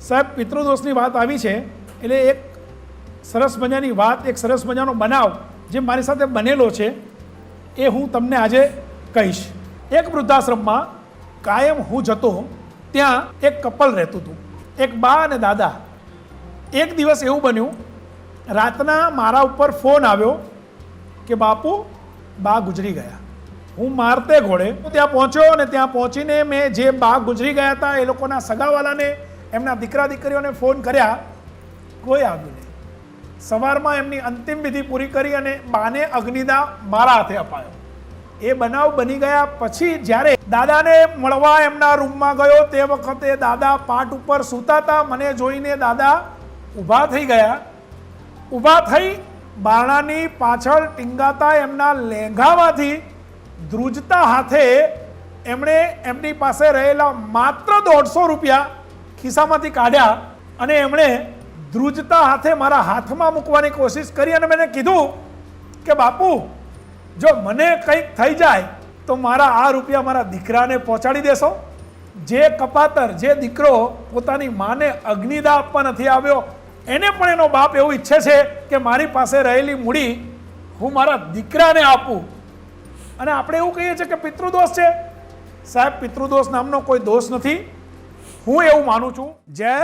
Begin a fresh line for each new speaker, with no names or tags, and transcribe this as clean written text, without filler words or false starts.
સાહેબ, પિતૃદોષની વાત આવી છે એટલે એક સરસ મજાની વાત, એક સરસ મજાનો બનાવ જે મારી સાથે બનેલો છે એ હું તમને આજે કહીશ. એક વૃદ્ધાશ્રમમાં કાયમ હું જતો, ત્યાં એક કપલ રહેતું હતું, એક બા અને દાદા. એક દિવસ એવું બન્યું, રાતના મારા ઉપર ફોન આવ્યો કે બાપુ, બા ગુજરી ગયા. હું મારતે ઘોડે ત્યાં પહોંચ્યો અને ત્યાં પહોંચીને મેં જે બા ગુજરી ગયા હતા એ લોકોના સગાવાલાને, એમના દીકરા દીકરીઓને ફોન કર્યા, કોઈ આવ્યું નહીં. સવારમાં એમની અંતિમ વિધિ પૂરી કરી અને બાને અગ્નિદાહ મારા હાથે અપાયો. એ બનાવ બની ગયા પછી જ્યારે દાદાને મળવા એમના રૂમમાં ગયો તે વખતે દાદા પાટ ઉપર સૂતા હતા. મને જોઈને દાદા ઊભા થઈ ગયા. ઊભા થઈ બારણાની પાછળ ટીંગાતા એમના લેંઘામાંથી ધ્રુજતા હાથે એમણે એમની પાસે રહેલા માત્ર 150 રૂપિયા ખિસ્સામાંથી કાઢ્યા અને એમણે ધ્રુજતા હાથે મારા હાથમાં મૂકવાની કોશિશ કરી અને મેં કીધું કે બાપુ, જો મને કંઈક થઈ જાય તો મારા આ રૂપિયા મારા દીકરાને પહોંચાડી દેશો. જે કપાતર, જે દીકરો પોતાની માને અગ્નિદાહ આપવા નથી આવ્યો, એને પણ એનો બાપ એવું ઈચ્છે છે કે મારી પાસે રહેલી મૂડી હું મારા દીકરાને આપું. અને આપણે એવું કહીએ છીએ કે પિતૃદોષ છે. સાહેબ, પિતૃદોષ નામનો કોઈ દોષ નથી. હું એવું માનું છું. જય